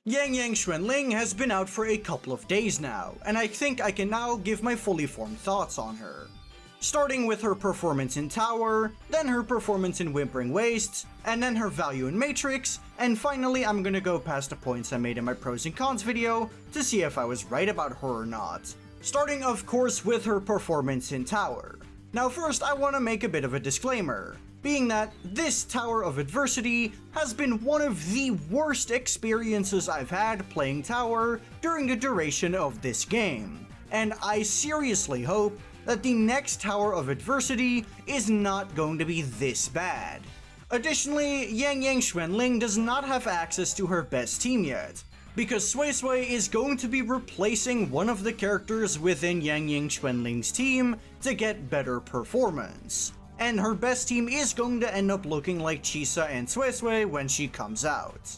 Yangyang Xuanling has been out for a couple of days now, and I think I can now give my fully formed thoughts on her. Starting with her performance in Tower, then her performance in Whimpering Wastes, and then her value in Matrix, and finally I'm gonna go past the points I made in my pros and cons video to see if I was right about her or not. Starting of course with her performance in Tower. Now first I want to make a bit of a disclaimer, being that this Tower of Adversity has been one of the worst experiences I've had playing Tower during the duration of this game, and I seriously hope that the next Tower of Adversity is not going to be this bad. Additionally, Yangyang Xuanling does not have access to her best team yet, because Sui is going to be replacing one of the characters within Yangyang Xuanling's team to get better performance. And her best team is going to end up looking like Chisa and Sui when she comes out.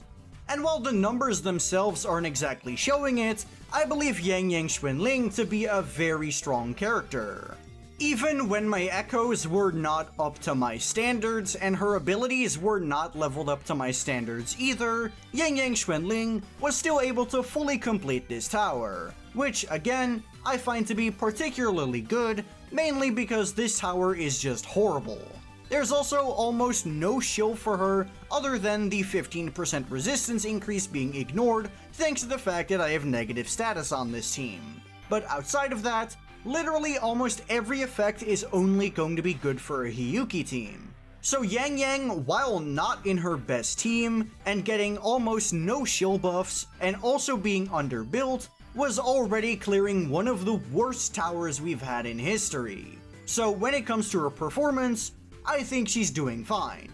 And while the numbers themselves aren't exactly showing it, I believe Yangyang Xuanling to be a very strong character. Even when my echoes were not up to my standards and her abilities were not leveled up to my standards either, Yangyang Xuanling was still able to fully complete this tower, which again, I find to be particularly good, mainly because this tower is just horrible. There's also almost no shield for her other than the 15% resistance increase being ignored thanks to the fact that I have negative status on this team. But outside of that, literally almost every effect is only going to be good for a Hiyuki team. So Yangyang, while not in her best team, and getting almost no shield buffs, and also being underbuilt, was already clearing one of the worst towers we've had in history. So when it comes to her performance, I think she's doing fine.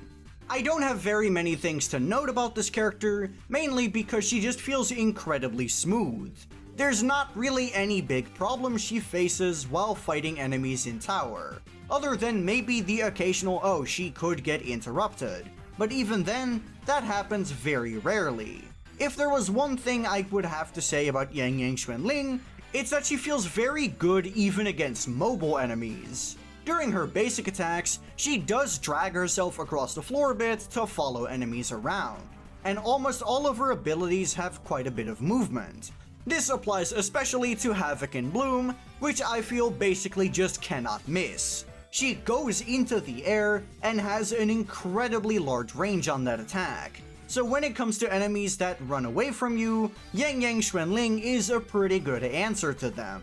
I don't have very many things to note about this character, mainly because she just feels incredibly smooth. There's not really any big problems she faces while fighting enemies in Tower, other than maybe the occasional "oh, she could get interrupted," but even then, that happens very rarely. If there was one thing I would have to say about Yangyang Xuanling, it's that she feels very good even against mobile enemies. During her basic attacks, she does drag herself across the floor a bit to follow enemies around, and almost all of her abilities have quite a bit of movement. This applies especially to Havoc and Bloom, which I feel basically just cannot miss. She goes into the air and has an incredibly large range on that attack, so when it comes to enemies that run away from you, Yangyang Xuanling is a pretty good answer to them.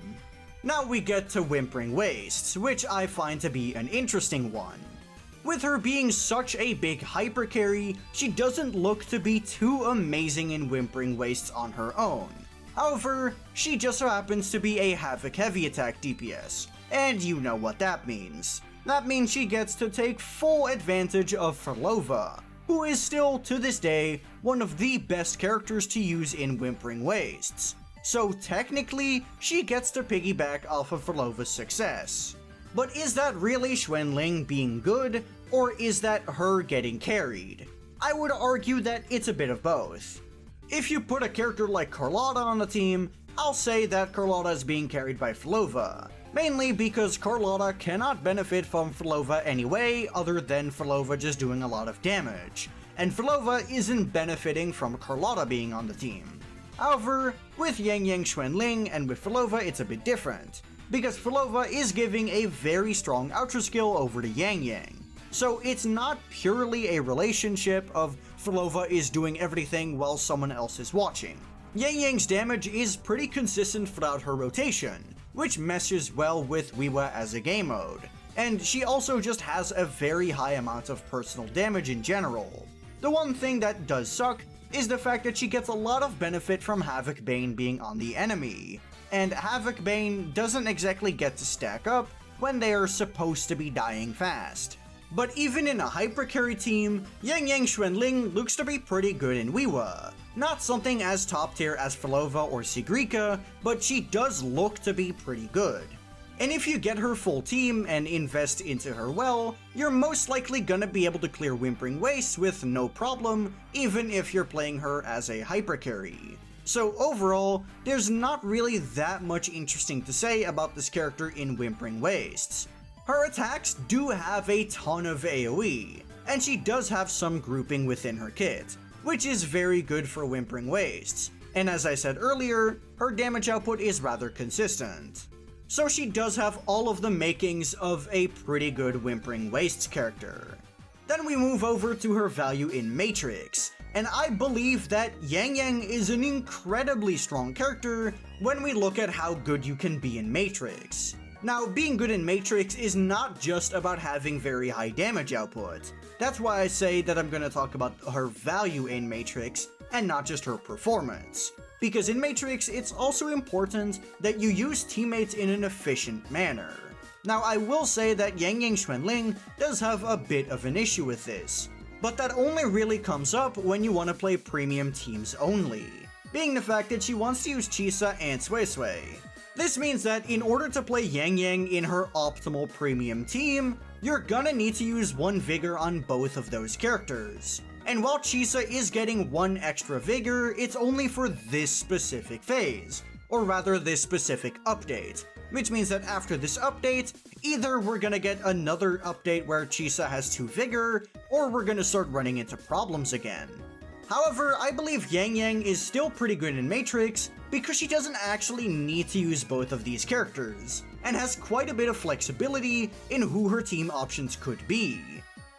Now we get to Whimpering Wastes, which I find to be an interesting one. With her being such a big hyper carry, she doesn't look to be too amazing in Whimpering Wastes on her own. However, she just so happens to be a Havoc heavy attack DPS, and you know what that means. That means she gets to take full advantage of Thundah, who is still, to this day, one of the best characters to use in Whimpering Wastes. So technically, she gets to piggyback off of Thundah's success. But is that really Xuanling being good, or is that her getting carried? I would argue that it's a bit of both. If you put a character like Carlotta on the team, I'll say that Carlotta is being carried by Thundah, mainly because Carlotta cannot benefit from Thundah anyway other than Thundah just doing a lot of damage, and Thundah isn't benefiting from Carlotta being on the team. However, with Yangyang Xuanling and with Thundah it's a bit different, because Thundah is giving a very strong outro skill over to Yangyang. So it's not purely a relationship of Thundah is doing everything while someone else is watching. Yangyang's damage is pretty consistent throughout her rotation, which meshes well with WhiWa as a game mode, and she also just has a very high amount of personal damage in general. The one thing that does suck is the fact that she gets a lot of benefit from Havoc Bane being on the enemy, and Havoc Bane doesn't exactly get to stack up when they are supposed to be dying fast. But even in a hyper-carry team, Yangyang Xuanling looks to be pretty good in WhiWa. Not something as top tier as Thundah or Sigrika, but she does look to be pretty good. And if you get her full team and invest into her well, you're most likely gonna be able to clear Whimpering Wastes with no problem, even if you're playing her as a hyper carry. So overall, there's not really that much interesting to say about this character in Whimpering Wastes. Her attacks do have a ton of AoE, and she does have some grouping within her kit, which is very good for Whimpering Wastes, And as I said earlier, her damage output is rather consistent. So she does have all of the makings of a pretty good Whimpering Wastes character. Then we move over to her value in Matrix, and I believe that Yangyang is an incredibly strong character when we look at how good you can be in Matrix. Now, being good in Matrix is not just about having very high damage output. That's why I say that I'm going to talk about her value in Matrix and not just her performance. Because in Matrix, it's also important that you use teammates in an efficient manner. Now, I will say that Yangyang Xuanling does have a bit of an issue with this, but that only really comes up when you want to play premium teams only, being the fact that she wants to use Chisa and Sui. This means that in order to play Yangyang in her optimal premium team, you're gonna need to use one Vigor on both of those characters. And while Chisa is getting one extra Vigor, it's only for this specific phase, or rather this specific update, which means that after this update, either we're gonna get another update where Chisa has 2 Vigor, or we're gonna start running into problems again. However, I believe Yangyang is still pretty good in Matrix because she doesn't actually need to use both of these characters, and has quite a bit of flexibility in who her team options could be.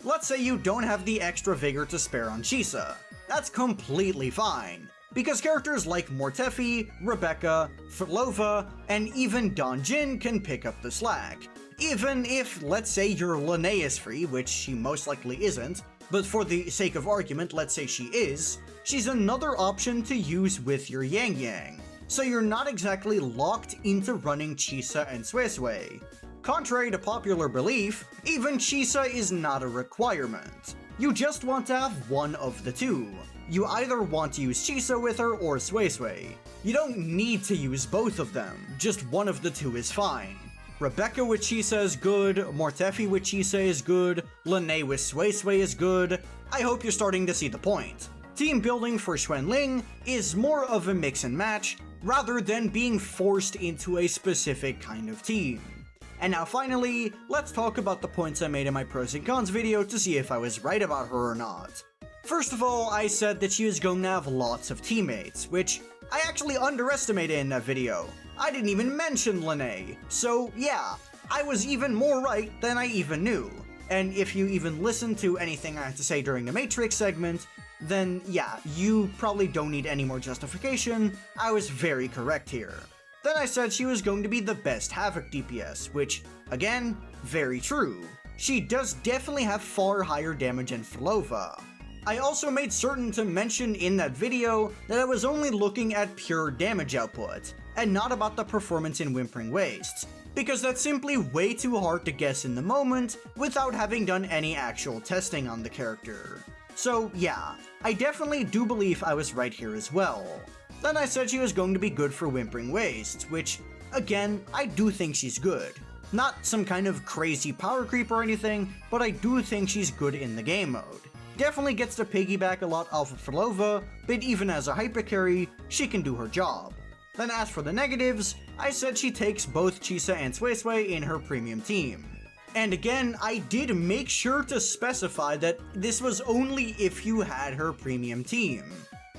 Let's say you don't have the extra Vigor to spare on Chisa. That's completely fine, because characters like Mortefi, Rebecca, Flova, and even Donjin can pick up the slack. Even if, let's say, your Lene is free, which she most likely isn't, but for the sake of argument, let's say she is, she's another option to use with your Yangyang, so you're not exactly locked into running Chisa and Sui. Contrary to popular belief, even Chisa is not a requirement. You just want to have one of the two. You either want to use Chisa with her or Sui. You don't need to use both of them, just one of the two is fine. Rebecca with Chisa is good, Mortefi with Chisa is good, Lene with Sui is good. I hope you're starting to see the point. Team building for Xuanling is more of a mix and match, rather than being forced into a specific kind of team. And now finally, let's talk about the points I made in my pros and cons video to see if I was right about her or not. First of all, I said that she was going to have lots of teammates, which I actually underestimated in that video. I didn't even mention Lene, so yeah, I was even more right than I even knew. And if you even listened to anything I had to say during the Matrix segment, then yeah, you probably don't need any more justification. I was very correct here. Then I said she was going to be the best Havoc DPS, which, again, very true. She does definitely have far higher damage than Flova. I also made certain to mention in that video that I was only looking at pure damage output, and not about the performance in Whimpering Wastes, because that's simply way too hard to guess in the moment without having done any actual testing on the character. So yeah, I definitely do believe I was right here as well. Then I said she was going to be good for Whimpering Wastes, which, again, I do think she's good. Not some kind of crazy power creep or anything, but I do think she's good in the game mode. Definitely gets to piggyback a lot off of Flova, but even as a hyper carry, she can do her job. Then as for the negatives, I said she takes both Chisa and Sui in her premium team. And again, I did make sure to specify that this was only if you had her premium team.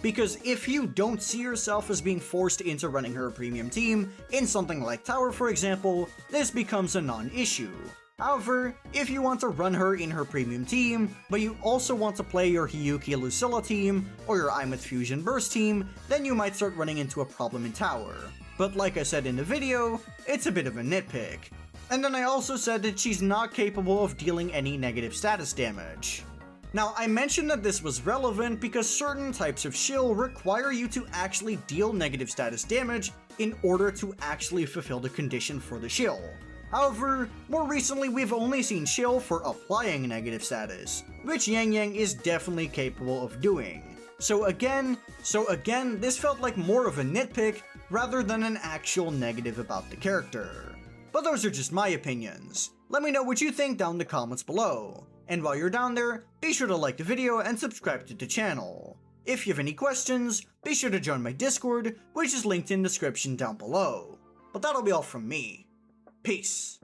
Because if you don't see yourself as being forced into running her premium team, in something like Tower for example, this becomes a non-issue. However, if you want to run her in her premium team, but you also want to play your Hiyuki Lucilla team, or your I'm with Fusion Burst team, then you might start running into a problem in Tower. But like I said in the video, it's a bit of a nitpick. And then I also said that she's not capable of dealing any negative status damage. Now, I mentioned that this was relevant because certain types of shield require you to actually deal negative status damage in order to actually fulfill the condition for the shield. However, more recently we've only seen shield for applying negative status, which Yangyang is definitely capable of doing. So again, this felt like more of a nitpick rather than an actual negative about the character. But those are just my opinions. Let me know what you think down in the comments below. And while you're down there, be sure to like the video and subscribe to the channel. If you have any questions, be sure to join my Discord, which is linked in the description down below. But that'll be all from me. Peace.